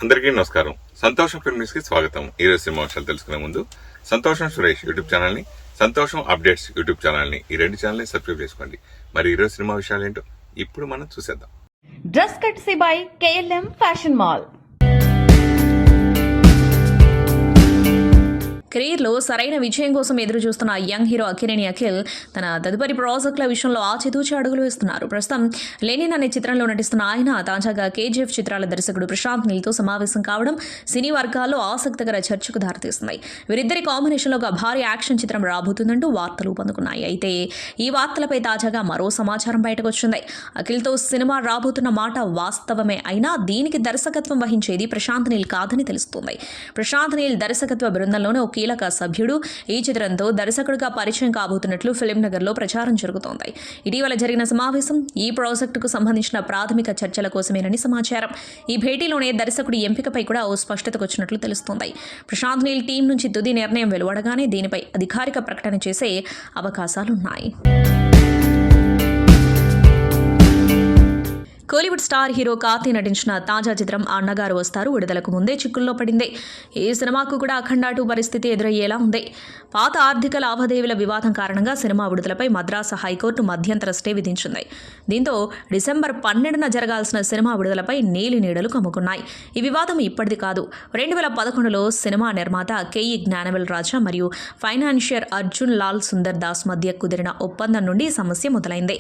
అందరికీ నమస్కారం. సంతోషం ఫిల్మ్ న్యూస్ కి స్వాగతం. ఈ రోజు సినిమా విషయాలు తెలుసుకునే ముందు సంతోషం సురేష్ యూట్యూబ్ ఛానల్ ని, సంతోషం అప్డేట్స్ యూట్యూబ్ ఛానల్ ని, ఈ రెండు ఛానల్ ని సబ్స్క్రైబ్ చేసుకోండి. మరి ఈ రోజు సినిమా విషయాలు ఏంటో ఇప్పుడు మనం చూసేద్దాం. Dress కట్సీ by KLM fashion mall. కెరీర్లో సరైన విజయం కోసం ఎదురు చూస్తున్న యంగ్ హీరో అక్కినేని అఖిల్ తన తదుపరి ప్రాజెక్టుల విషయంలో ఆచితూచి అడుగులు వేస్తున్నారు. ప్రస్తుతం లెనిన్ అనే చిత్రంలో నటిస్తున్న ఆయన తాజాగా KGF చిత్రాల దర్శకుడు ప్రశాంత్ నీల్తో సమావేశం కావడం సినీ వర్గాల్లో ఆసక్తికర చర్చకు దారితీస్తున్నాయి. వీరిద్దరి కాంబినేషన్లో ఒక భారీ యాక్షన్ చిత్రం రాబోతుందంటూ వార్తలు పొందుకున్నాయి. అయితే ఈ వార్తలపై తాజాగా మరో సమాచారం బయటకు వచ్చింది. అఖిల్తో సినిమా రాబోతున్న మాట వాస్తవమే అయినా దీనికి దర్శకత్వం వహించేది ప్రశాంత్ నీల్ కాదని తెలుస్తుంది. ప్రశాంత్ నీల్ దర్శకత్వ బృందంలోనే ఒక కీలక సభ్యుడు. ఈ చిత్రంతో దర్శకుడిగా పరిచయం కాబోతున్నట్లు ఫిల్మ్ నగర్లో ప్రచారం జరుగుతోంది. ఇటీవల జరిగిన సమావేశం ఈ ప్రాజెక్టుకు సంబంధించిన ప్రాథమిక చర్చల కోసమేనని సమాచారం. ఈ భేటీలోనే దర్శకుడి ఎంపికపై కూడా ఓ స్పష్టతకు వచ్చినట్లు తెలుస్తోంది. ప్రశాంత్ నీల్ టీం నుంచి తుది నిర్ణయం వెలువడగానే దీనిపై అధికారిక ప్రకటన చేసే అవకాశాలున్నాయి. కోలీవుడ్ స్టార్ హీరో కార్తీ నటించిన తాజా చిత్రం అన్నగారు వస్తారు విడుదలకు ముందే చిక్కుల్లో పడింది. ఈ సినిమాకు కూడా అఖండ 2 పరిస్థితి ఎదురయ్యేలా ఉంది. పాత ఆర్థిక లావాదేవీల వివాదం కారణంగా సినిమా విడుదలపై మద్రాసు హైకోర్టు మధ్యంతర స్టే విధించింది. దీంతో డిసెంబర్ 12న జరగాల్సిన సినిమా విడుదలపై నీలి నీడలు కమ్ముకున్నాయి. ఈ వివాదం ఇప్పటిది కాదు. 2011లో సినిమా నిర్మాత KE జ్ఞానవేల్ రాజా మరియు ఫైనాన్షియర్ అర్జున్ లాల్ సుందర్ దాస్ మధ్య కుదిరిన ఒప్పందం నుండి సమస్య మొదలైంది.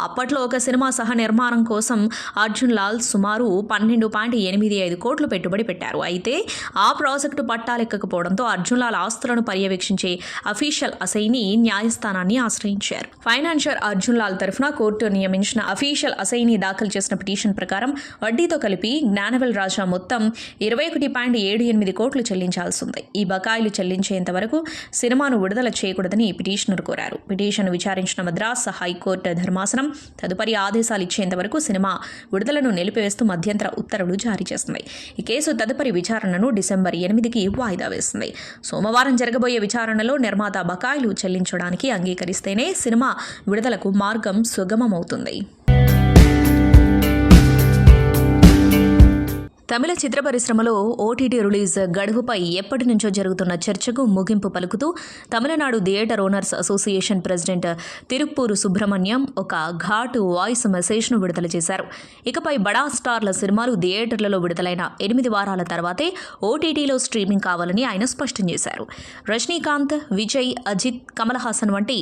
అప్పట్లో ఒక సినిమా సహ నిర్మాణం కోసం అర్జున్ లాల్ సుమారు 12.85 కోట్లు పెట్టుబడి పెట్టారు. అయితే ఆ ప్రాజెక్టు పట్టాలెక్కకపోవడంతో అర్జున్ లాల్ ఆస్తులను పర్యవేక్షించే అఫీషియల్ అసైని న్యాయస్థానాన్ని ఆశ్రయించారు. ఫైనాన్షియర్ అర్జున్ లాల్ తరఫున కోర్టు నియమించిన అఫీషియల్ అసైని దాఖలు చేసిన పిటిషన్ ప్రకారం వడ్డీతో కలిపి జ్ఞానవేల్ రాజా మొత్తం 21.78 కోట్లు చెల్లించాల్సింది. ఈ బకాయిలు చెల్లించేంత వరకు సినిమాను విడుదల చేయకూడదని పిటిషనర్ కోరారు. పిటిషన్ విచారించిన మద్రాస్ హైకోర్టు ధర్మాసనం తదుపరి ఆదేశాలు ఇచ్చేంత వరకు సినిమా విడుదలను నిలిపివేస్తూ మధ్యంతర ఉత్తర్వులు జారీ చేస్తుంది. ఈ కేసు తదుపరి విచారణను డిసెంబర్ 8కి వాయిదా వేస్తుంది. సోమవారం జరగబోయే విచారణలో నిర్మాత బకాయిలు చెల్లించడానికి అంగీకరిస్తేనే సినిమా విడుదలకు మార్గం సుగమమవుతుంది. తమిళ చిత్ర పరిశ్రమలో OTT రిలీజ్ గడువుపై ఎప్పటి నుంచో జరుగుతున్న చర్చకు ముగింపు పలుకుతూ Tamil Nadu theatre owners association president Tiruppur Subrahmanyam ఒక ఘాటు వాయిస్ మెసేజ్ను విడుదల చేశారు. ఇకపై బడా స్టార్ల సినిమాలు థియేటర్లలో విడుదలైన 8 వారాల తర్వాతే OTTలో స్ట్రీమింగ్ కావాలని ఆయన స్పష్టం చేశారు. రజనీకాంత్, విజయ్, అజిత్, కమల్ హాసన్ వంటి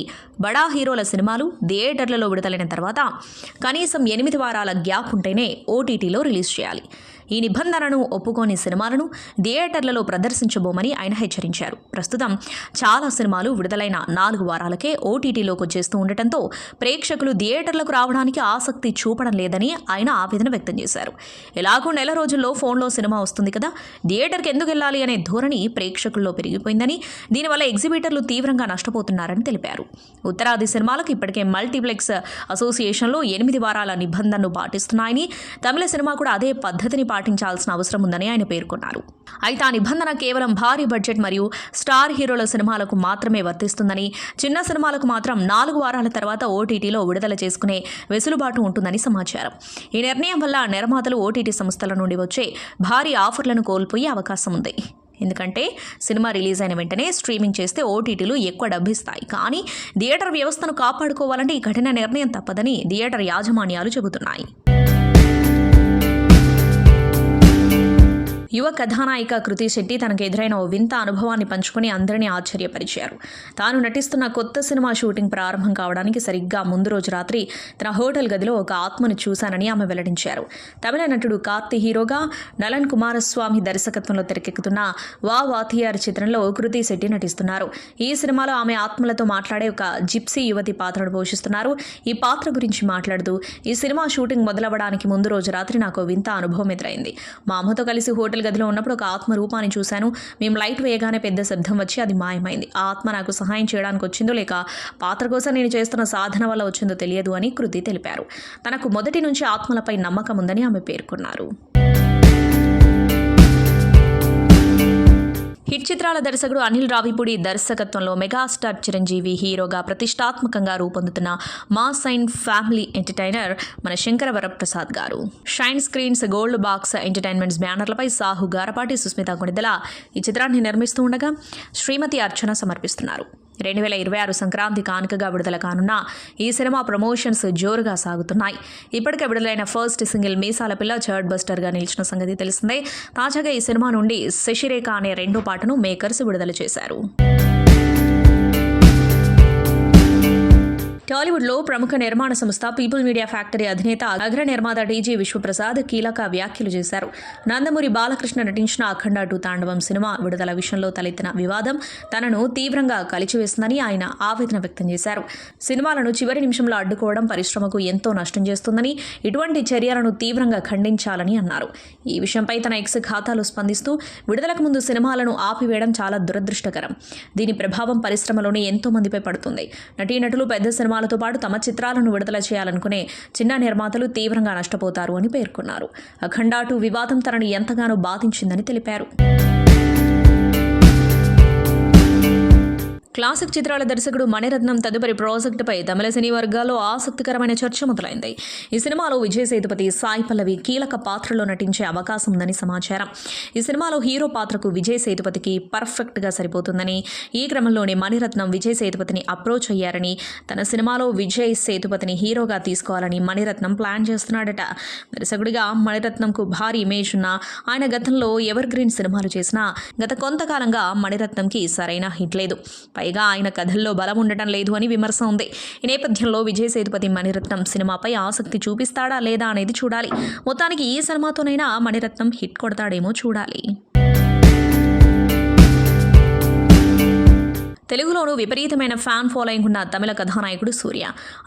బడా హీరోల సినిమాలు థియేటర్లలో విడుదలైన తర్వాత కనీసం 8 వారాల గ్యాప్ ఉంటేనే OTTలో రిలీజ్ చేయాలి. ఈ నిబంధనను ఒప్పుకోని సినిమాలను థియేటర్లలో ప్రదర్శించబోమని ఆయన హెచ్చరించారు. ప్రస్తుతం చాలా సినిమాలు విడుదలైన 4 వారాలకే OTTలోకి వచ్చేస్తూ ఉండటంతో ప్రేక్షకులు థియేటర్లకు రావడానికి ఆసక్తి చూపడం లేదని ఆయన ఆవేదన వ్యక్తం చేశారు. ఎలాగో నెల రోజుల్లో ఫోన్లో సినిమా వస్తుంది కదా, థియేటర్కి ఎందుకు వెళ్ళాలి అనే ధోరణి ప్రేక్షకుల్లో పెరిగిపోయిందని, దీనివల్ల ఎగ్జిబిటర్లు తీవ్రంగా నష్టపోతున్నారని తెలిపారు. ఉత్తరాది సినిమాలకు ఇప్పటికే మల్టీప్లెక్స్ అసోసియేషన్లో 8 వారాల నిబంధనను పాటిస్తున్నాయని, తమిళ సినిమా కూడా అదే పద్ధతిని పాటించాల్సిన అవసరం ఉందని ఆయన పేర్కొన్నారు. అయితే ఆ నిబంధన కేవలం భారీ బడ్జెట్ మరియు స్టార్ హీరోల సినిమాలకు మాత్రమే వర్తిస్తుందని, చిన్న సినిమాలకు మాత్రం 4 వారాల తర్వాత OTTలో విడుదల చేసుకునే వెసులుబాటు ఉంటుందని సమాచారం. ఈ నిర్ణయం వల్ల నిర్మాతలు OTT సంస్థల నుండి వచ్చే భారీ ఆఫర్లను కోల్పోయే అవకాశం ఉంది. ఎందుకంటే సినిమా రిలీజ్ అయిన వెంటనే స్ట్రీమింగ్ చేస్తే OTTలు ఎక్కువ డబ్బిస్తాయి. కానీ థియేటర్ వ్యవస్థను కాపాడుకోవాలంటే ఈ కఠిన నిర్ణయం తప్పదని థియేటర్ యాజమాన్యాలు చెబుతున్నాయి. యువ కథానాయిక కృతి శెట్టి తనకు ఎదురైన ఓ వింత అనుభవాన్ని పంచుకొని అందరినీ ఆశ్చర్యపరిచారు. తాను నటిస్తున్న కొత్త సినిమా షూటింగ్ ప్రారంభం కావడానికి సరిగ్గా ముందు రోజు రాత్రి తన హోటల్ గదిలో ఒక ఆత్మను చూశానని ఆమె వెల్లడించారు. తమిళ నటుడు కార్తీ హీరోగా నలన్ కుమారస్వామి దర్శకత్వంలో తెరకెక్కుతున్న వా వాతియార్ చిత్రంలో కృతి శెట్టి నటిస్తున్నారు. ఈ సినిమాలో ఆమె ఆత్మలతో మాట్లాడే ఒక జిప్సీ యువతి పాత్రను పోషిస్తున్నారు. ఈ పాత్ర గురించి మాట్లాడుతూ, ఈ సినిమా షూటింగ్ మొదలవ్వడానికి ముందు రోజు రాత్రి నాకు వింత అనుభవం ఎదురైంది. మా అమ్మతో కలిసి హోటల్ గదిలో ఉన్నప్పుడు ఒక ఆత్మ రూపాన్ని చూశాను. మేము లైట్ వేయగానే పెద్ద శబ్దం వచ్చి అది మాయమైంది. ఆ ఆత్మ నాకు సహాయం చేయడానికి వచ్చిందో లేక పాత్ర కోసం నేను చేస్తున్న సాధన వల్ల వచ్చిందో తెలియదు అని కృతి తెలిపారు. తనకు మొదటి నుంచి ఆత్మలపై నమ్మకం ఉందని ఆమె పేర్కొన్నారు. హిట్ హిట్ చిత్రాల దర్శకుడు అనిల్ రావిపూడి దర్శకత్వంలో మెగాస్టార్ చిరంజీవి హీరోగా ప్రతిష్టాత్మకంగా రూపొందుతున్న మాస్ అండ్ ఫ్యామిలీ ఎంటర్టైనర్ మన శంకర వరప్రసాద్ గారు. Shine Screens, Gold Box Entertainments బ్యానర్లపై సాహు, గారపాటి, సుస్మిత కొణిదెల ఈ చిత్రాన్ని నిర్మిస్తూ ఉండగా శ్రీమతి అర్చన సమర్పిస్తున్నారు. 2026 సంక్రాంతి కానుకగా విడుదల కానున్న ఈ సినిమా ప్రమోషన్స్ జోరుగా సాగుతున్నాయి. ఇప్పటికే విడుదలైన ఫస్ట్ సింగిల్ మీసాల పిల్ల చార్ట్ బస్టర్గా నిలిచిన సంగతి తెలిసిందే. తాజాగా ఈ సినిమా నుండి శశిరేఖ అనే రెండో పాటను మేకర్స్ విడుదల చేశారు. టాలీవుడ్లో ప్రముఖ నిర్మాణ సంస్థ పీపుల్ మీడియా ఫ్యాక్టరీ అధినేత, అగ్ర నిర్మాత టీజీ విశ్వప్రసాద్ కీలక వ్యాఖ్యలు చేశారు. నందమూరి బాలకృష్ణ నటించిన అఖండ 2 తాండవం సినిమా విడుదల విషయంలో తలెత్తిన వివాదం తనను తీవ్రంగా కలిచివేస్తుందని ఆయన ఆవేదన వ్యక్తం చేశారు. సినిమాలను చివరి నిమిషంలో అడ్డుకోవడం పరిశ్రమకు ఎంతో నష్టం చేస్తుందని, ఇటువంటి చర్యలను తీవ్రంగా ఖండించాలని అన్నారు. ఈ విషయంపై తన ఎక్స్ ఖాతాలో స్పందిస్తూ, విడుదలకు ముందు సినిమాలను ఆపివేయడం చాలా దురదృష్టకరం. దీని ప్రభావం పరిశ్రమలోని ఎంతో మందిపై పడుతుంది. నటీనటులు పెద్ద సినిమాలతో పాటు తమ చిత్రాలను విడుదల చేయాలనుకునే చిన్న నిర్మాతలు తీవ్రంగా నష్టపోతారు అని పేర్కొన్నారు. అఖండ 2 వివాదం తనని ఎంతగానో బాధించిందని తెలిపారు. క్లాసిక్ చిత్రాల దర్శకుడు మణిరత్నం తదుపరి ప్రాజెక్టుపై తమిళ సినీ వర్గాల్లో ఆసక్తికరమైన చర్చ మొదలైంది. ఈ సినిమాలో విజయ్ సేతుపతి, సాయి పల్లవి కీలక పాత్రలో నటించే అవకాశం ఉందని సమాచారం. ఈ సినిమాలో హీరో పాత్రకు విజయ్ సేతుపతికి పర్ఫెక్ట్గా సరిపోతుందని, ఈ క్రమంలోనే మణిరత్నం విజయ్ సేతుపతిని అప్రోచ్ అయ్యారని, తన సినిమాలో విజయ్ సేతుపతిని హీరోగా తీసుకోవాలని మణిరత్నం ప్లాన్ చేస్తున్నాడట. దర్శకుడిగా మణిరత్నంకు భారీ ఇమేజ్ ఉన్న ఆయన గతంలో ఎవర్ గ్రీన్ సినిమాలు చేసినా గత కొంతకాలంగా మణిరత్నంకి సరైన హిట్ లేదు. పైగా ఆయన కథల్లో బలం ఉండటం లేదు అని విమర్శ ఉంది. ఈ నేపథ్యంలో విజయ్ సేతుపతి మణిరత్నం సినిమాపై ఆసక్తి చూపిస్తాడా లేదా అనేది చూడాలి. మొత్తానికి ఈ సినిమాతోనైనా మణిరత్నం హిట్ కొడతాడేమో చూడాలి. తెలుగులోనూ విపరీతమైన ఫ్యాన్ ఫాలోయింగ్ ఉన్న తమిళ కథానాయకుడు సూర్య.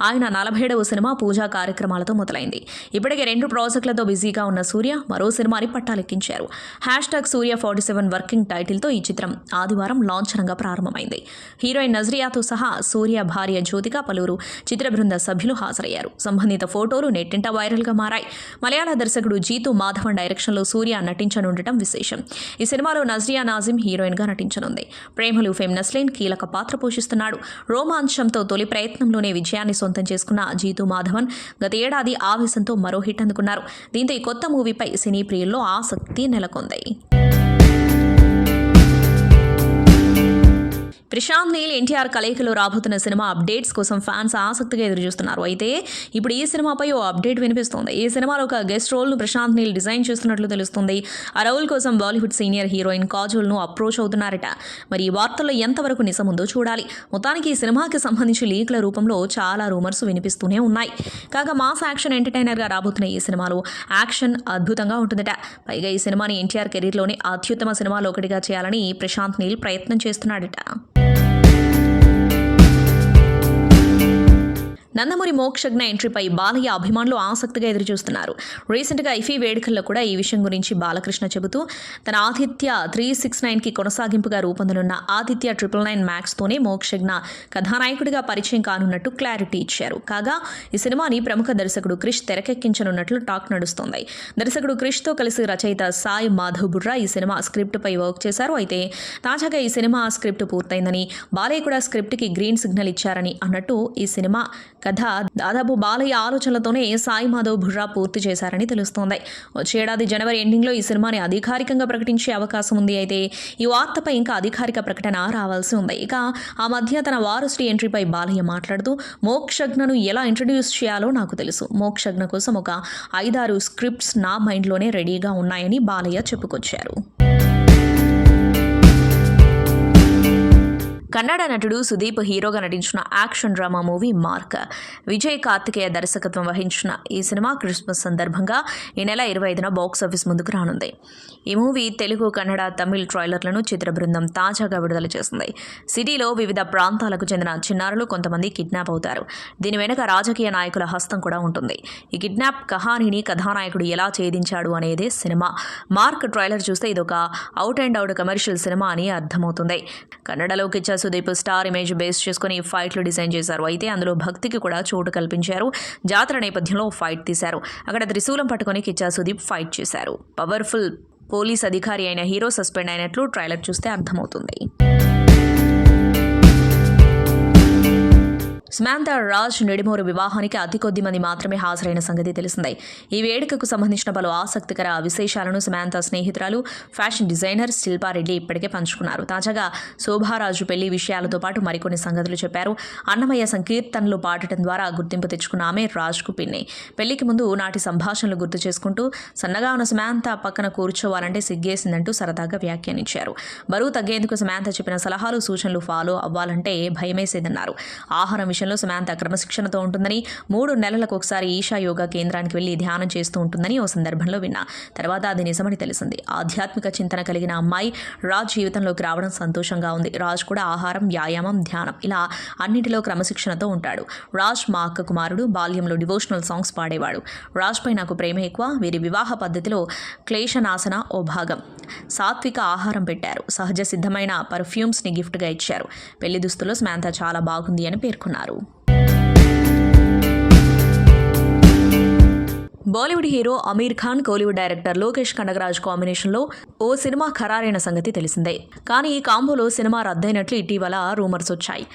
ఆయన 47వ సినిమా పూజా కార్యక్రమాలతో మొదలైంది. ఇప్పటికే 2 ప్రాజెక్టులతో బిజీగా ఉన్న సూర్య మరో సినిమాని పట్టాలెక్కించారు. #Surya47 వర్కింగ్ టైటిల్తో ఈ చిత్రం ఆదివారం లాంఛనంగా ప్రారంభమైంది. హీరోయిన్ నజ్రియాతో సహా సూర్య భార్య జ్యోతిక, పలువురు చిత్ర బృంద సభ్యులు హాజరయ్యారు. సంబంధిత ఫోటోలు నెట్టింట వైరల్గా మారాయి. మలయాళ దర్శకుడు జీతు మాధవన్ డైరెక్షన్లో సూర్య నటించనుండటం విశేషం. ఈ సినిమాలో నజ్రియా నాజిమ్ హీరోయిన్గా నటించనుంది. ప్రేమలు ఫెమ్ నస్లీన్ కీలక పాత్ర పోషిస్తున్నాడు. రోమాంచంతో తొలి ప్రయత్నంలోనే విజయాన్ని సొంతం చేసుకున్న జీతు మాధవన్ గత ఏడాది ఆవేశంతో మరో హిట్ అందుకున్నారు. దీంతో ఈ కొత్త మూవీపై సినీ ప్రియుల్లో ఆసక్తి నెలకొంది. ప్రశాంత్ నీల్, ఎన్టీఆర్ కలయికలో రాబోతున్న సినిమా అప్డేట్స్ కోసం ఫ్యాన్స్ ఆసక్తిగా ఎదురుచూస్తున్నారు. అయితే ఇప్పుడు ఈ సినిమాపై ఓ అప్డేట్ వినిపిస్తోంది. ఈ సినిమాలో ఒక గెస్ట్ రోల్ను ప్రశాంత్ నీల్ డిజైన్ చేస్తున్నట్లు తెలుస్తుంది. ఆ రోల్ కోసం బాలీవుడ్ సీనియర్ హీరోయిన్ కాజోల్ను అప్రోచ్ అవుతున్నారట. మరి ఈ వార్తల్లో ఎంతవరకు నిజముందో చూడాలి. మొత్తానికి ఈ సినిమాకి సంబంధించి లీక్ల రూపంలో చాలా రూమర్స్ వినిపిస్తూనే ఉన్నాయి. కాగా మాస్ యాక్షన్ ఎంటర్టైనర్గా రాబోతున్న ఈ సినిమాలో యాక్షన్ అద్భుతంగా ఉంటుందట. పైగా ఈ సినిమాని ఎన్టీఆర్ కెరీర్లోనే అత్యుత్తమ సినిమాలో ఒకటిగా చేయాలని ప్రశాంత్ నీల్ ప్రయత్నం చేస్తున్నాడట. నందమూరి మోక్షజ్ఞ ఎంట్రీపై బాలయ్య అభిమానులు ఆసక్తిగా ఎదురుచూస్తున్నారు. రీసెంట్గా ఐఫీ వేడుకల్లో కూడా ఈ విషయం గురించి బాలకృష్ణ చెబుతూ తన ఆదిత్య 369కి కొనసాగింపుగా రూపొందనున్న ఆదిత్య 999 మ్యాక్స్తోనే మోక్షజ్ఞ కథానాయకుడిగా పరిచయం కానున్నట్టు క్లారిటీ ఇచ్చారు. కాగా ఈ సినిమాని ప్రముఖ దర్శకుడు క్రిష్ తెరకెక్కించనున్నట్లు టాక్ నడుస్తోంది. దర్శకుడు క్రిష్తో కలిసి రచయిత సాయి మాధవ్ బుర్రా ఈ సినిమా స్క్రిప్ట్పై వర్క్ చేశారు. అయితే తాజాగా ఈ సినిమా స్క్రిప్ట్ పూర్తయిందని, బాలయ్య కూడా స్క్రిప్ట్కి గ్రీన్ సిగ్నల్ ఇచ్చారని అన్నట్టు ఈ సినిమా కథ దాదాపు బాలయ్య ఆలోచనలతోనే సాయి మాధవ్ బుర్రా పూర్తి చేశారని తెలుస్తోంది. వచ్చే ఏడాది జనవరి ఎండింగ్లో ఈ సినిమాని అధికారికంగా ప్రకటించే అవకాశం ఉంది. అయితే ఈ వార్తపై ఇంకా అధికారిక ప్రకటన రావాల్సి ఉంది. ఇక ఆ మధ్య తన వారసుడి ఎంట్రీపై బాలయ్య మాట్లాడుతూ, మోక్షజ్ఞను ఎలా ఇంట్రడ్యూస్ చేయాలో నాకు తెలుసు. మోక్షజ్ఞ కోసం ఒక 5-6 స్క్రిప్ట్స్ నా మైండ్లోనే రెడీగా ఉన్నాయని బాలయ్య చెప్పుకొచ్చారు. కన్నడ నటుడు సుదీప్ హీరోగా నటించిన action drama movie Mark. Vijay Karthikeya దర్శకత్వం వహించిన ఈ సినిమా క్రిస్మస్ సందర్భంగా ఈ నెల 25న బాక్సాఫీస్ ముందుకు రానుంది. ఈ మూవీ తెలుగు, కన్నడ, తమిళ్ ట్రైలర్లను చిత్ర బృందం తాజాగా విడుదల చేసింది. సిటీలో వివిధ ప్రాంతాలకు చెందిన చిన్నారులు కొంతమంది కిడ్నాప్ అవుతారు. దీని వెనుక రాజకీయ నాయకుల హస్తం కూడా ఉంటుంది. ఈ కిడ్నాప్ కహానీని కథానాయకుడు ఎలా ఛేదించాడు అనేదే సినిమా. మార్క్ ట్రైలర్ చూస్తే ఇదొక out and out commercial cinema అని అర్థమవుతుంది. కన్నడలో Kichcha Sudeep star image base చేసుకుని ఫైట్లు డిజైన్ చేశారు. అయితే అందులో భక్తికి కూడా చోటు కల్పించారు. జాతర నేపథ్యంలో ఫైట్ తీశారు. అక్కడ త్రిశూలం పట్టుకుని కిచ్చా సుదీప్ ఫైట్ చేశారు. పవర్ఫుల్ పోలీస్ అధికారి అయిన హీరో సస్పెండ్ అయినట్లు ట్రైలర్ చూస్తే అర్థమవుతుంది. సమంత రాజ్ నిడిమూరు వివాహానికి అతి కొద్ది మంది మాత్రమే హాజరైన సంగతి తెలిసిందే. ఈ వేడుకకు సంబంధించిన పలు ఆసక్తికర విశేషాలను సమంత స్నేహితురాలు ఫ్యాషన్ డిజైనర్ శిల్పారెడ్డి ఇప్పటికే పంచుకున్నారు. తాజాగా శోభారాజు పెళ్లి విషయాలతో పాటు మరికొన్ని సంగతులు చెప్పారు. అన్నమయ్య సంకీర్తనలు పాడటం ద్వారా గుర్తింపు తెచ్చుకున్న ఆమె రాజ్కు పిన్ని. పెళ్లికి ముందు నాటి సంభాషణలు గుర్తు చేసుకుంటూ సన్నగా ఉన్న సమంత పక్కన కూర్చోవాలంటే సిగ్గేసిందంటూ సరదాగా వ్యాఖ్యానించారు. బరువు తగ్గేందుకు సమంత చెప్పిన సలహాలు సూచనలు ఫాలో అవ్వాలంటే భయమేసేదన్నారు. ఆహారం విషయంలో సమంత క్రమశిక్షణతో ఉంటుందని, 3 నెలలకు ఒకసారి ఈషా యోగా కేంద్రానికి వెళ్లి ధ్యానం చేస్తూ ఉంటుందని ఓ సందర్భంలో విన్నా. తర్వాత అది నిజమని తెలిసింది. ఆధ్యాత్మిక చింతన కలిగిన అమ్మాయి రాజ్ జీవితంలోకి రావడం సంతోషంగా ఉంది. రాజ్ కూడా ఆహారం, వ్యాయామం, ధ్యానం ఇలా అన్నింటిలో క్రమశిక్షణతో ఉంటాడు. రాజ్ మా అక్క కుమారుడు. బాల్యంలో డివోషనల్ సాంగ్స్ పాడేవాడు. రాజ్ పై నాకు ప్రేమ ఎక్కువ. వీరి వివాహ పద్ధతిలో క్లేశనాశన ఓ భాగం. సాత్విక ఆహారం పెట్టారు. సహజ సిద్ధమైన పర్ఫ్యూమ్స్ని గిఫ్ట్గా ఇచ్చారు. పెళ్లి దుస్తుల్లో సమంత చాలా బాగుంది అని పేర్కొన్నారు. బాలీవుడ్ హీరో అమీర్ ఖాన్, కోలీవుడ్ డైరెక్టర్ లోకేష్ కనగరాజ్ కాంబినేషన్లో ఓ సినిమా ఖరారైన సంగతి తెలిసిందే. కానీ ఈ కాంబోలో సినిమా రద్దయినట్లు ఇటీవల రూమర్స్ వచ్చాయి.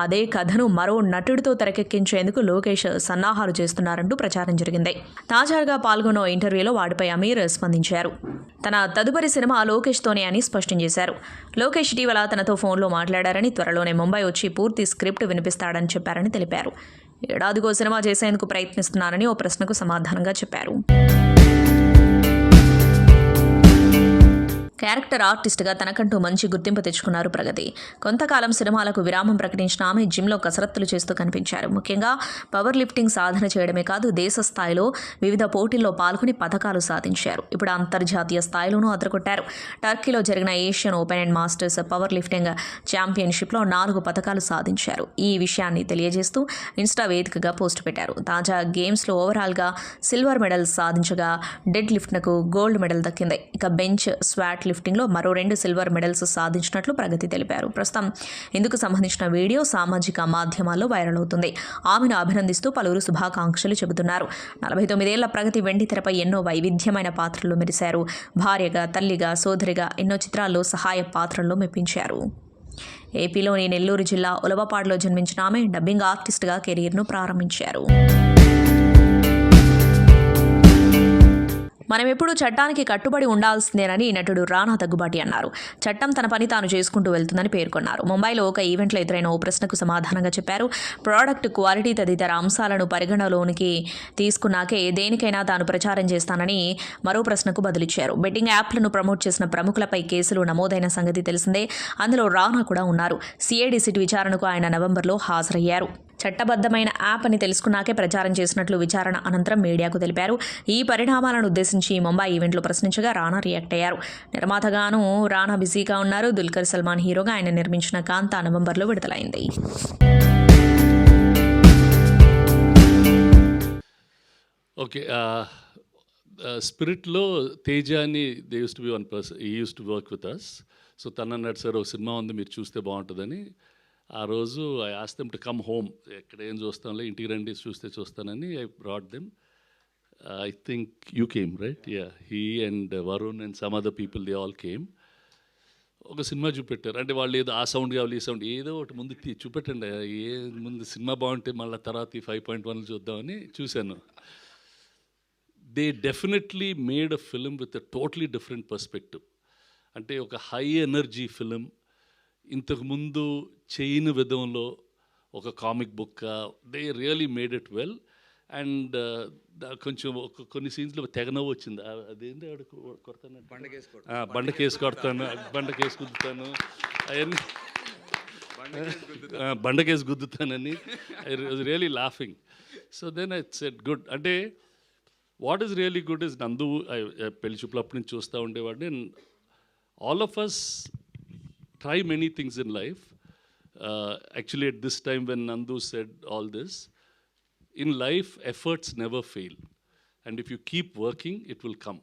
అదే కథను మరో నటుడితో తెరకెక్కించేందుకు లోకేష్ సన్నాహాలు చేస్తున్నారంటూ ప్రచారం జరిగింది. తాజాగా పాల్గొన్న ఇంటర్వ్యూలో వాటిపై అమీర్ స్పందించారు. తన తదుపరి సినిమా లోకేష్తోనే అని స్పష్టం చేశారు. లోకేష్ ఇటీవల తనతో ఫోన్లో మాట్లాడారని, త్వరలోనే ముంబై వచ్చి పూర్తి స్క్రిప్ట్ వినిపిస్తాడని చెప్పారని తెలిపారు. ఏడాదికో సినిమా చేసేందుకు ప్రయత్నిస్తున్నారని ఓ ప్రశ్నకు సమాధానంగా చెప్పారు. క్యారెక్టర్ ఆర్టిస్ట్గా తనకంటూ మంచి గుర్తింపు తెచ్చుకున్నారు ప్రగతి. కొంతకాలం సినిమాలకు విరామం ప్రకటించిన ఆమె జిమ్లో కసరత్తులు చేస్తూ కనిపించారు. ముఖ్యంగా పవర్ లిఫ్టింగ్ సాధన చేయడమే కాదు, దేశ స్థాయిలో వివిధ పోటీల్లో పాల్గొని పథకాలు సాధించారు. ఇప్పుడు అంతర్జాతీయ స్థాయిలోనూ అదరగొట్టారు. టర్కీలో జరిగిన Asian open and masters powerlifting ఛాంపియన్షిప్లో 4 పథకాలు సాధించారు. ఈ విషయాన్ని తెలియజేస్తూ ఇన్స్టా వేదికగా పోస్ట్ పెట్టారు. తాజా గేమ్స్లో ఓవరాల్గా సిల్వర్ మెడల్ సాధించగా డెడ్ లిఫ్ట్నకు గోల్డ్ మెడల్ దక్కింది. ఇక బెంచ్ స్వాట్ లిఫ్టింగ్లో మరో 2 సిల్వర్ మెడల్స్ సాధించినట్లు ప్రగతి తెలిపారు. ప్రస్తుతం ఇందుకు సంబంధించిన వీడియో సామాజిక మాధ్యమాల్లో వైరల్ అవుతుంది. ఆమెను అభినందిస్తూ పలువురు శుభాకాంక్షలు చెబుతున్నారు. 49 ఏళ్ల ప్రగతి వెండి తెరపై ఎన్నో వైవిధ్యమైన పాత్రలు మెరిశారు. భార్యగా, తల్లిగా, సోదరిగా ఎన్నో చిత్రాల్లో సహాయ పాత్రల్లో మెప్పించారు. ఏపీలోని నెల్లూరు జిల్లా ఉలవపాడులో జన్మించిన ఆమె డబ్బింగ్ ఆర్టిస్ట్గా కెరీర్ను ప్రారంభించారు. మనం ఎప్పుడూ చట్టానికి కట్టుబడి ఉండాల్సిందేనని నటుడు రానా దగ్గుబాటి అన్నారు. చట్టం తన పని తాను చేసుకుంటూ వెళ్తుందని పేర్కొన్నారు. ముంబైలో ఒక ఈవెంట్లో ఎదురైన ఓ ప్రశ్నకు సమాధానంగా చెప్పారు. ప్రోడక్ట్ క్వాలిటీ తదితర అంశాలను పరిగణలోనికి తీసుకున్నాకే దేనికైనా తాను ప్రచారం చేస్తానని మరో ప్రశ్నకు బదులిచ్చారు. బెట్టింగ్ యాప్లను ప్రమోట్ చేసిన ప్రముఖులపై కేసులు నమోదైన సంగతి తెలిసిందే. అందులో రానా కూడా ఉన్నారు. సిఐడి సిట్ విచారణకు ఆయన నవంబర్లో హాజరయ్యారు. చట్టబద్ధమైన యాప్ అని తెలుసుకున్నాకే ప్రచారం చేసినట్లు విచారణ అనంతరం మీడియాకు తెలిపారు. ఈ పరిణామాలను ఉద్దేశించి ముంబై ఈవెంట్లో ప్రశ్నించగా రానా రియాక్ట్ అయ్యారు. నిర్మాతగాను రానా బిజీగా ఉన్నారు. దుల్కర్ సల్మాన్ హీరోగా ఆయన నిర్మించిన కాంతా నవంబర్లో విడుదలైంది. ఓకే, స్పిరిట్లో తేజ అని they use to be one person, he use to work with us. So తను అన్నాడు, సార్ ఒక సినిమా ఉంది మీరు చూస్తే బాగుంటుందని. ఆ రోజు I asked them to come home. ఎక్కడ ఏం చూస్తాంలే, ఇంటికి రండి చూస్తే చూస్తానని I brought them. I think you came, right? Yeah, he and Varun and some other people, they all came. ఒక సినిమా చూపెట్టారు. అంటే వాళ్ళు ఏదో ఆ సౌండ్ కావాలి, ఈ సౌండ్ ఏదో ఒకటి ముందు చూపెట్టండి, ఏ ముందు సినిమా బాగుంటే మళ్ళీ తర్వాత ఈ 5.1 చూద్దామని చూశాను. They definitely made a film with a totally different perspective. అంటే ఒక హై ఎనర్జీ ఫిలిం. ఇంతకుముందు చేయని విధంలో ఒక comic book, they really made it well. And కొంచెం కొన్ని సీన్స్లో తెగ నవ్వు వచ్చింది. అదేంటి కొడతాను, బండకేసి కొడతాను, బండకేసి గుద్దుతాను, అవన్నీ బండకేసి గుద్దుతానని I was really laughing. So then I said good. అంటే what is really good is Nandu Pelli Choopulu అప్పటి నుంచి చూస్తూ ఉండేవాడిని. All of us try many things in life. Actually, at this time when Nandu said all this, in life, efforts never fail. And if you keep working, it will come.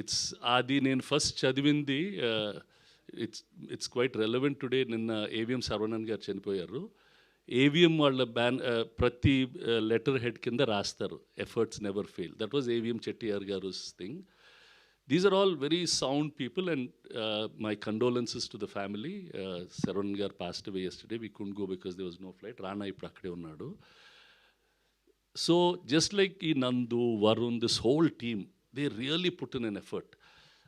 It's Adi, నేను first చదివింది, it's quite relevant today. నిన్న AVM Saravanan గారు చనిపోయారు. AVM వాళ్ళ ప్రతి letter head కింద రాస్తారు, efforts never fail. That was AVM Chettiar గారు thing. These are all very sound people, and my condolences to the family. Saran gar passed away yesterday. We couldn't go because there was no flight. Rana ippudu akkade unnadu. So just like ఈ నందు Varun, this whole team, they really put in an effort.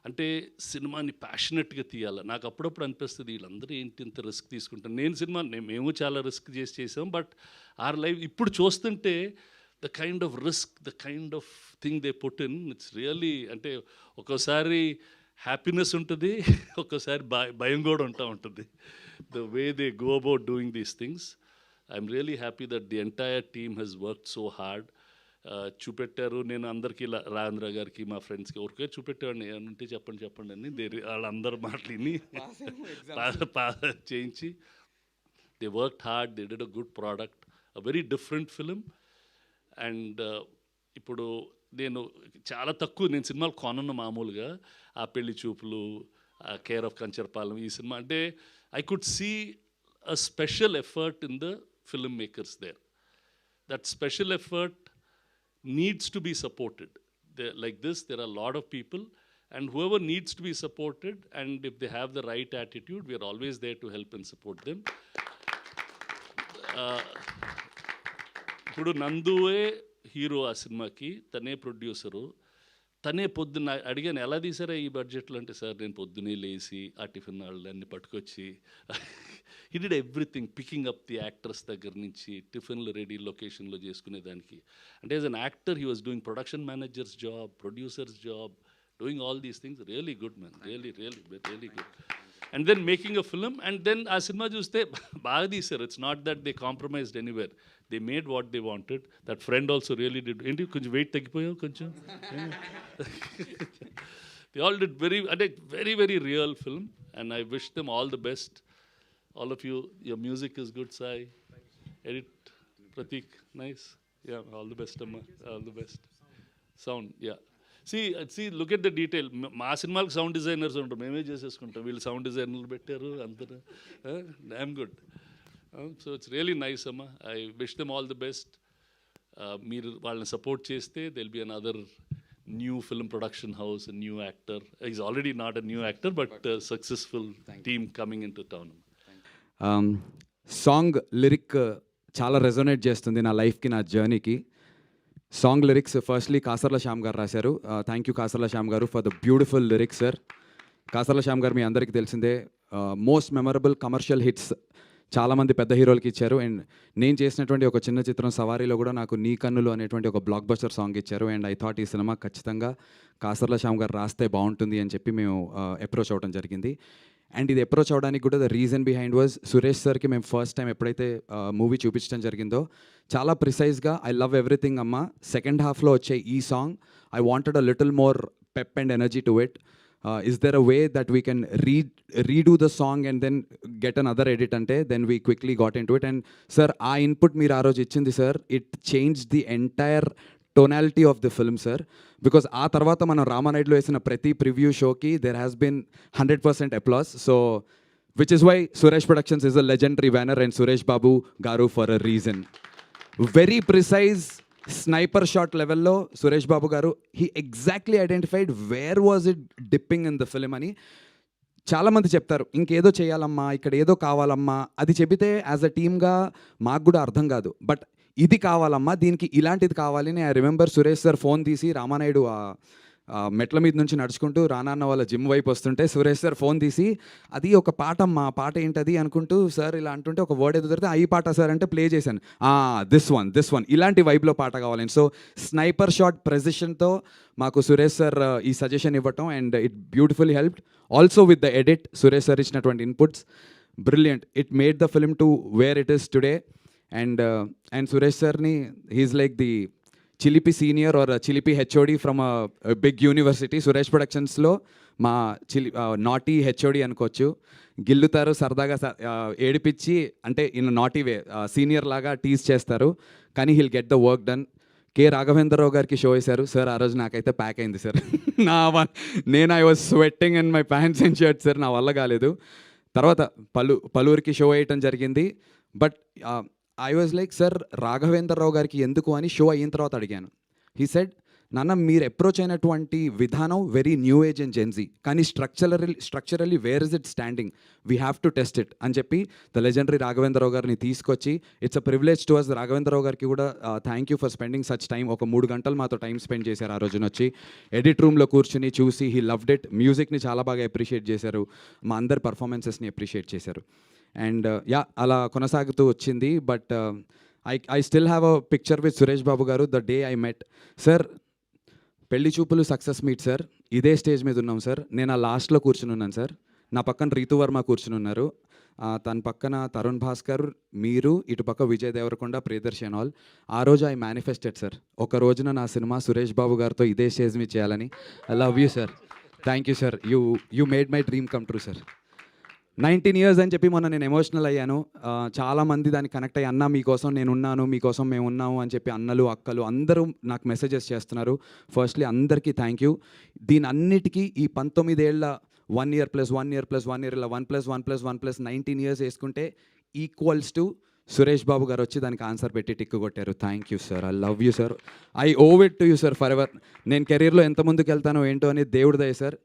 అంటే సినిమాని ప్యాషనెట్గా తీయాలి. నాకు అప్పుడప్పుడు అనిపిస్తుంది వీళ్ళందరూ ఏంటి ఇంత రిస్క్ తీసుకుంటారు. మేము చాలా రిస్క్ చేసాం, బట్ ఆర్ లైఫ్ ఇప్పుడు చూస్తుంటే the kind of risk, the kind of thing they put in, it's really, అంటే ఒక్కోసారి హ్యాపీనెస్ ఉంటుంది, ఒక్కోసారి భయం కూడా ఉంటుంది. The way they go about doing these things. I'm really happy that the entire team has worked so hard. చూపెట్టారు. నేను అందరికీ ఇలా రాజేంద్ర గారికి, మా ఫ్రెండ్స్కి ఎవరికే చూపెట్టేవాడిని, ఏమంటే చెప్పండి అని. వాళ్ళందరూ మాటలిని చేయించి they work hard, they did a good product, a very different film. And ఇప్పుడు నేను చాలా తక్కువ, నేను సినిమాలు కొనను మామూలుగా. ఆ పెళ్లి చూపులు, కేర్ ఆఫ్ కంచర్పాలెం, ఈ సినిమా అంటే I could see a special effort in the film makers there. That special effort needs to be supported. Like this, there are a lot of people, and whoever needs to be supported, and if they have the right attitude, we are always there to help and support them. ఇప్పుడు నందువే hero ఆ సినిమాకి, తనే producer, తనే పొద్దున్న అడిగాను ఎలా తీసారా ఈ బడ్జెట్లో అంటే, సార్ నేను పొద్దునే లేచి ఆ టిఫిన్ వాళ్ళు అన్ని పట్టుకొచ్చి he did everything, picking up the actors దగ్గర నుంచి టిఫిన్లు రెడీ లొకేషన్లో చేసుకునేదానికి. అంటే as an actor he was doing production manager's job, producer's job, doing all these things. Really good man, really good. And then making a film, and then ఆ సినిమా చూస్తే బాగా తీశారు. It's not that they compromised anywhere. They made what they wanted. That friend also really did. ఏంటి కొంచెం wait తగ్గిపోయావు కొంచెం. They all did very real film, and I wish them all the best. All of you, your music is good, Sai. Edit, Pratik, nice. Yeah, all the best, Amma. All the best. Sound, yeah. See, look at the detail. మా సినిమాలకు sound designers ఉంటారు, మేమే చేసేసుకుంటాం. వీళ్ళు sound డిజైనర్లు పెట్టారు, అందరూ damn good. So it's really nice అమ్మా. I wish them all the best. మీరు వాళ్ళని సపోర్ట్ చేస్తే they'll be another new film production house, new actor. Is already not a new actor, but successful team coming into town. Song lyric చాలా resonate చేస్తుంది నా లైఫ్కి, నా జర్నీకి. Song lyrics firstly Kasarla Shyam గారు రాశారు. థ్యాంక్ యూ కాసర్ల శ్యామ్ గారు for the beautiful lyrics sir. Kasarla Shyam గారు మీ అందరికీ తెలిసిందే, మోస్ట్ మెమరబుల్ కమర్షియల్ హిట్స్ చాలామంది పెద్ద హీరోలకి ఇచ్చారు. అండ్ నేను చేసినటువంటి ఒక చిన్న చిత్రం సవారీలో కూడా నాకు నీ కన్నులు అనేటువంటి ఒక బ్లాక్ బస్టర్ సాంగ్ ఇచ్చారు. అండ్ ఐ థాట్ ఈ సినిమా ఖచ్చితంగా కాసర్ల శ్యామ్ గారు రాస్తే బాగుంటుంది అని చెప్పి మేము అప్రోచ్ అవ్వడం జరిగింది. అండ్ ఇది అప్రోచ్ అవ్వడానికి కూడా the reason behind was Suresh సార్కి మేము ఫస్ట్ టైం ఎప్పుడైతే మూవీ చూపించడం జరిగిందో చాలా ప్రిసైజ్గా ఐ లవ్ ఎవ్రీథింగ్ అమ్మ, సెకండ్ హాఫ్లో వచ్చే ఈ song I wanted a little more pep and energy to it. Is there a way that we can redo the song and then get another edit ante? Then we quickly got into it. And sir, our input meer aa roju ichindi sir, it changed the entire tonality of the film sir, because aa tarvata manam Ramanayudu lo vesina prati preview show ki there has been 100% applause. So which is why Suresh Productions is a legendary banner, and Suresh Babu garu for a reason. Very precise sniper shot లెవెల్లో సురేష్ బాబు గారు he exactly identified where was it dipping in the film అని. చాలామంది చెప్తారు ఇంకేదో చేయాలమ్మా, ఇక్కడ ఏదో కావాలమ్మా, అది చెబితే యాజ్ అ టీమ్గా మాకు కూడా అర్థం కాదు, బట్ ఇది కావాలమ్మా, దీనికి ఇలాంటిది కావాలి అని. I remember Suresh sir phone తీసి రామానాయుడు మెట్ల మీద నుంచి నడుచుకుంటూ రానాన్న వాళ్ళ జిమ్ వైపు వస్తుంటే సురేష్ సార్ ఫోన్ తీసి అది ఒక పాట అమ్మా, పాట ఏంటది అనుకుంటూ సార్ ఇలా అంటుంటే ఒక వర్డ్ ఏదో దొరికితే ఈ పాట సార్ అంటే ప్లే చేశాను, దిస్ వన్ ఇలాంటి వైబ్లో పాట కావాలని. సో స్నైపర్ షాట్ ప్రెసిషన్తో మాకు సురేష్ సార్ ఈ సజెషన్ ఇవ్వటం, and it beautifully helped. Also with the edit Suresh sir ఇచ్చినటువంటి inputs brilliant. It made the film to wear it is today. And Suresh సార్ని హీఈస్ లైక్ ది చిలిపి senior are చిలిపి HOD from big university. Suresh ప్రొడక్షన్స్లో మా naughty HOD అనుకోవచ్చు. గిల్లుతారు సరదాగా, ఏడిపించి అంటే in naughty way senior లాగా tease చేస్తారు, కానీ heal get the work done. కే రాఘవేంద్రరావు గారికి షో వేశారు సార్, ఆ రోజు నాకైతే ప్యాక్ అయింది సార్. నేను I was sweating in my pants and shirt sir, నా వల్ల కాలేదు. తర్వాత పలువురికి షో వేయటం జరిగింది. But I was like sir Raghavendra Rao గారికి ఎందుకు అని షో అయిన తర్వాత అడిగాను. హీ సెడ్ నాన్న మీరు అప్రోచ్ అయినటువంటి విధానం very new age and Gen Z, కానీ structurally where is it standing, we have to test it అని చెప్పి ద లెజెండరీ రాఘవేంద్రరావు గారిని తీసుకొచ్చి, it's a privilege to us. Raghavendra Rao గారికి కూడా thank you for spending such time. ఒక 3 గంటలు మాతో టైం స్పెండ్ చేశారు ఆ రోజున వచ్చి. ఎడిట్ రూమ్లో కూర్చుని చూసి హీ లవ్డ్ ఇట్. మ్యూజిక్ని చాలా బాగా అప్రిషియేట్ చేశారు, మా అందరి పర్ఫార్మెన్సెస్ని అప్రిషియేట్ చేశారు. అండ్ అలా కొనసాగుతూ వచ్చింది. But I still have a picture with Suresh Babu గారు the day I met. Sir Pelli Choopulu success meet sir, ఇదే స్టేజ్ మీద ఉన్నాం సార్. నేను ఆ లాస్ట్లో కూర్చుని ఉన్నాను సార్. నా పక్కన రీతు వర్మ కూర్చుని ఉన్నారు, తన పక్కన తరుణ్ భాస్కర్, మీరు, ఇటుపక్క విజయ్ దేవరకొండ, ప్రియదర్శన్ ఆల్. ఆ రోజు ఐ మేనిఫెస్టెడ్ సార్, ఒక రోజున నా సినిమా సురేష్ బాబు గారితో ఇదే స్టేజ్ మీద చేయాలని. I love you sir, thank you sir, you made my dream come true sir. 19 years అని చెప్పి మొన్న నేను ఎమోషనల్ అయ్యాను. చాలామంది దానికి కనెక్ట్ అయ్యి, అన్న మీకోసం నేను ఉన్నాను, మీకోసం మేము ఉన్నాము అని చెప్పి అన్నలు అక్కలు అందరూ నాకు మెసేజెస్ చేస్తున్నారు. ఫస్ట్లీ అందరికీ థ్యాంక్ యూ. దీని అన్నిటికీ ఈ 19 ఏళ్ళ 1 year + 1 year + 1 year ఇలా 1 + 1 + 1 + 19 years వేసుకుంటే ఈక్వల్స్ టు సురేష్ బాబు గారు వచ్చి దానికి ఆన్సర్ పెట్టి టిక్కు కొట్టారు. Thank you sir, I love you sir, I owe it to you sir for ever. నేను కెరీర్లో ఎంత ముందుకు వెళ్తానో ఏంటో అని దేవుడి దయ సార్.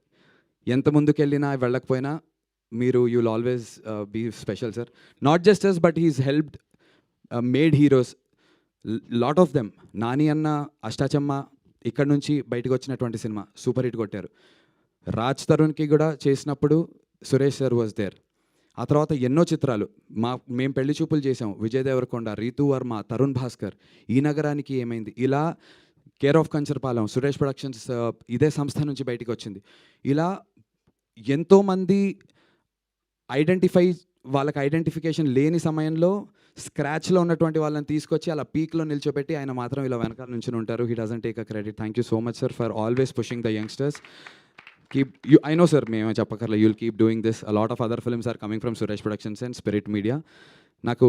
ఎంత ముందుకు వెళ్ళినా వెళ్ళకపోయినా మీరు you will always be special sir. Not just us but he's helped made heroes lot of them. Nani అన్న, అష్టాచమ్మ ఇక్కడ నుంచి బయటకు వచ్చినటువంటి సినిమా సూపర్ హిట్ కొట్టారు. రాజ్ తరుణ్కి కూడా చేసినప్పుడు సురేష్ సార్ వాజ్ దేర్. ఆ తర్వాత ఎన్నో చిత్రాలు మేము పెళ్లి చూపులు చేసాం, విజయ్ దేవరకొండ, రీతు వర్మ, తరుణ్ భాస్కర్, ఈ నగరానికి ఏమైంది, ఇలా care of Kancharapalem, Suresh productions ఇదే సంస్థ నుంచి బయటికి వచ్చింది. ఇలా ఎంతోమంది వాళ్ళకి ఐడెంటిఫికేషన్ లేని సమయంలో స్క్రాచ్లో ఉన్నటువంటి వాళ్ళని తీసుకొచ్చి అలా పీక్లో నిల్చోబెట్టి ఆయన మాత్రం ఇలా వెనకాల నుంచి ఉంటారు. He doesn't take a credit. Thank you so much sir for always pushing the youngsters. I know sir, మేమే చెప్పకర్లే, you'll keep doing this. A lot of other films are coming from Suresh Productions and Spirit Media. నాకు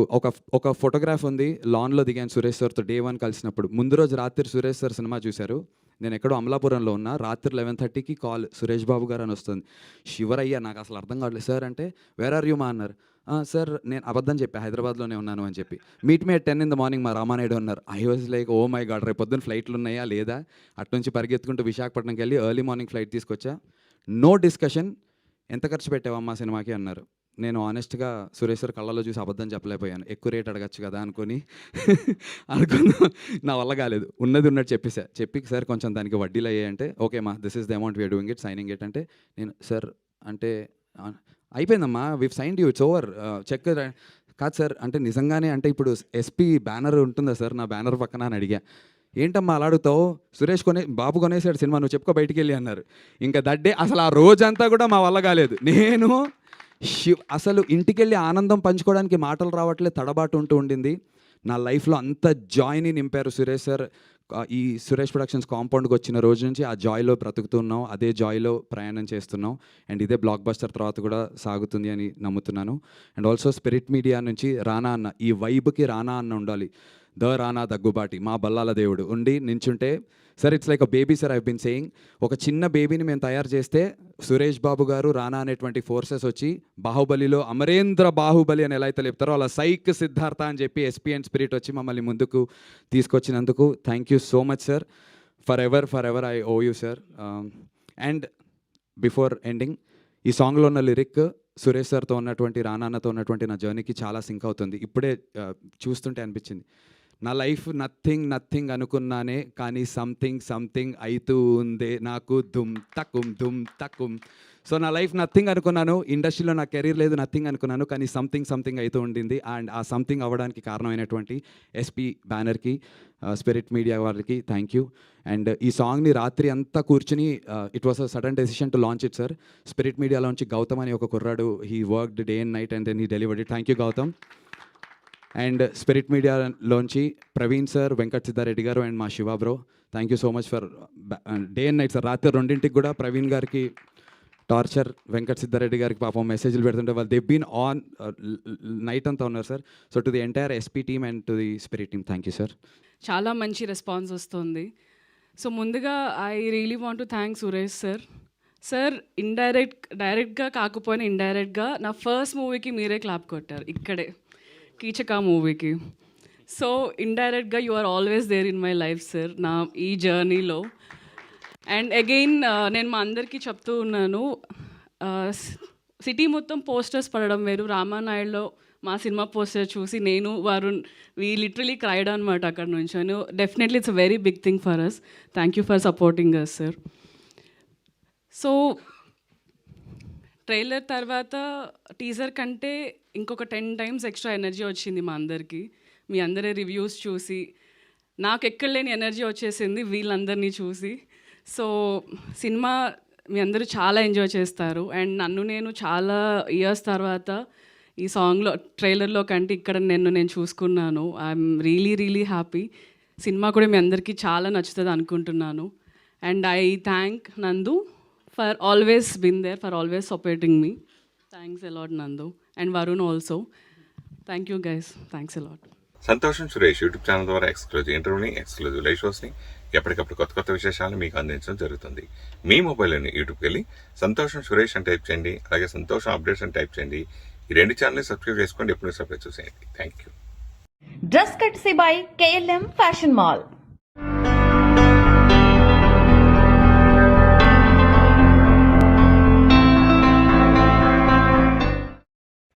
ఒక photograph ఉంది, లాన్లో దిగాను సురేష్ సార్తో day 1 కలిసినప్పుడు. ముందు రోజు రాత్రి సురేష్ సార్ సినిమా చూశారు, నేను ఎక్కడో అమలాపురంలో ఉన్నా. రాత్రి 11:30కి కాల్, సురేష్ బాబు గారు అని వస్తుంది. శివరయ్య, నాకు అసలు అర్థం కావట్లేదు. సార్ అంటే వేర్ ఆర్ యూ మా అన్నారు. సార్ నేను అబద్ధం చెప్పా, హైదరాబాద్లోనే ఉన్నాను అని చెప్పి. Meet me at 10 in the morning మా రామానాయుడు అన్నారు. I was like oh my god, రేపు పొద్దున్న ఫ్లైట్లు ఉన్నాయా లేదా. అట్నుంచి పరిగెత్తుకుంటూ విశాఖపట్నంకి వెళ్ళి ఎర్లీ మార్నింగ్ ఫ్లైట్ తీసుకొచ్చా. నో డిస్కషన్, ఎంత ఖర్చు పెట్టావమ్మా సినిమాకి అన్నారు. నేను ఆనెస్ట్గా సురేష్ సార్ కళ్ళలో చూసి అబద్ధం చెప్పలేకపోయాను. ఎక్కువ రేట్ అడగచ్చు కదా అనుకున్నా, నా వల్ల కాలేదు. ఉన్నది ఉన్నట్టు చెప్పి సార్ కొంచెం దానికి వడ్డీలు అయ్యాయంటే, ఓకే మా this is the amount we are doing it, signing it అంటే, నేను సార్ అంటే అయిపోయిందమ్మా, we've signed you, it's over, cheque కాదు సార్ అంటే నిజంగానే అంటే ఇప్పుడు ఎస్పీ బ్యానర్ ఉంటుందా సార్ నా బ్యానర్ పక్కన అని అడిగా. ఏంటమ్మా అలా అడుగుతావు, సురేష్ బాబు కొనేసాడు సినిమా, నువ్వు చెప్పుకో బయటికి వెళ్ళి అన్నారు. ఇంకా దట్టే అసలు ఆ రోజంతా కూడా మా వల్ల కాలేదు. నేను అసలు ఇంటికి వెళ్ళి ఆనందం పంచుకోవడానికి మాటలు రావట్లేదు, తడబాటు ఉండింది. నా లైఫ్లో అంత జాయ్ని నింపారు సురేష్ సార్. ఈ సురేష్ ప్రొడక్షన్స్ కాంపౌండ్కి వచ్చిన రోజు నుంచి ఆ జాయ్లో బ్రతుకుతున్నాం, అదే జాయ్లో ప్రయాణం చేస్తున్నాం. అండ్ ఇదే బ్లాక్ బస్టర్ తర్వాత కూడా సాగుతుంది అని నమ్ముతున్నాను. అండ్ ఆల్సో స్పిరిట్ మీడియా నుంచి రానా అన్న, ఈ వైబ్కి రానా అన్న ఉండాలి. ద రానా దగ్గుబాటి, మా బల్లాల దేవుడు ఉండి నించుంటే, sir it's like a baby sir, I've been saying. ఒక చిన్న బేబీని మేము తయారు చేస్తే సురేష్ బాబు గారు, రానా అనేటువంటి ఫోర్సెస్ వచ్చి బాహుబలిలో అమరేంద్ర బాహుబలి అని ఎలా అయితే చెప్తారో అలా సైక్ సిద్ధార్థ అని చెప్పి ఎస్పీ అండ్ స్పిరిట్ వచ్చి మమ్మల్ని ముందుకు తీసుకొచ్చినందుకు thank you so much sir. Forever I owe you sir. And before ending, ఈ సాంగ్లో ఉన్న లిరిక్ సురేష్ సార్తో ఉన్నటువంటి, రానాన్నతో ఉన్నటువంటి నా జర్నీకి చాలా సింక్ అవుతుంది. ఇప్పుడే చూస్తుంటే అనిపించింది, నా లైఫ్ నథింగ్ అనుకున్నానే, కానీ సంథింగ్ అవుతూ ఉందే నాకు, దుమ్ తక్కుం. సో నా లైఫ్ నథింగ్ అనుకున్నాను, ఇండస్ట్రీలో నా కెరీర్ లేదు, నథింగ్ అనుకున్నాను, కానీ సంథింగ్ అవుతూ ఉండింది. అండ్ ఆ సంథింగ్ అవ్వడానికి కారణమైనటువంటి ఎస్పీ బ్యానర్కి, స్పిరిట్ మీడియా వాళ్ళకి థ్యాంక్ యూ. అండ్ ఈ సాంగ్ని రాత్రి అంతా కూర్చుని, it was a sudden decision to launch it sir. Spirit మీడియాలోంచి గౌతమ్ అని ఒక కుర్రాడు, he worked day and night and then he delivered it. Thank you Gautam. And Spirit మీడియాలోంచి ప్రవీణ్ సార్, వెంకట్ సిద్ధారెడ్డి గారు అండ్ మా Shiva bro, thank you so much for day and night sir. రాత్రి 2ంటికి కూడా ప్రవీణ్ గారికి టార్చర్, వెంకట్ సిద్ధారెడ్డి గారికి పాపం మెసేజ్లు పెడుతుంటే వాళ్ళు దే బీన్ ఆన్ నైట్ అంతా ఉన్నారు sir. So to the entire SP team and to the spirit team thank you sir. చాలా మంచి రెస్పాన్స్ వస్తుంది. సో ముందుగా I really want to thank Suresh sir. Sir డైరెక్ట్గా కాకపోయినా ఇండైరెక్ట్గా నా ఫస్ట్ మూవీకి మీరే క్లాప్ కొట్టారు, ఇక్కడే కీచక మూవీకి. సో ఇండైరెక్ట్గా you are always there in my life sir నా ఈ జర్నీలో. అండ్ అగైన్ నేను మా అందరికీ చెప్తూ ఉన్నాను, సిటీ మొత్తం పోస్టర్స్ పడడం వేరు, రామానాయుడులో మా సినిమా పోస్టర్ చూసి నేను వరుణ్ వీ లిటరలీ క్రైడ్ అనమాట అక్కడ నుంచి. Definitely it's a very big thing for us. Thank you for supporting us sir. So trailer తర్వాత టీజర్ కంటే ఇంకొక 10 times ఎక్స్ట్రా ఎనర్జీ వచ్చింది మా అందరికీ. మీ అందరి రివ్యూస్ చూసి నాకు ఎక్కడ లేని ఎనర్జీ వచ్చేసింది వీళ్ళందరినీ చూసి. సో సినిమా మీ అందరూ చాలా ఎంజాయ్ చేస్తారు. అండ్ నన్ను నేను చాలా ఇయర్స్ తర్వాత ఈ సాంగ్లో ట్రైలర్లో కంటే ఇక్కడ నేను చూసుకున్నాను. I'm really happy. సినిమా కూడా మీ అందరికీ చాలా నచ్చుతుంది అనుకుంటున్నాను. And I thank Nandu for always been there, for always supporting me. Thanks a lot Nandu and Varun also. Thank you guys, thanks a lot. సంతోషం సురేష్ యూట్యూబ్ ఛానల్ ద్వారా ఎక్స్క్లూజివ్ ఇంటర్వ్యూని, ఎక్స్క్లూజివ్ లైవ్ షోస్ని, ఎప్పటికప్పుడు కొత్త విశేషాలను మీకు అందించడం జరుగుతుంది. మీ మొబైల్లోని యూట్యూబ్కి వెళ్ళి సంతోషం సురేష్ అని టైప్ చేయండి, అలాగే సంతోషం అప్డేట్స్ అని టైప్ చేయండి. ఈ 2 ఛానల్ని సబ్స్క్రైబ్ చేసుకోండి, ఎప్పుడు సబ్స్క్రైబ్ చూసేయండి. Thank you. Dress కట్సీ by KLM fashion mall.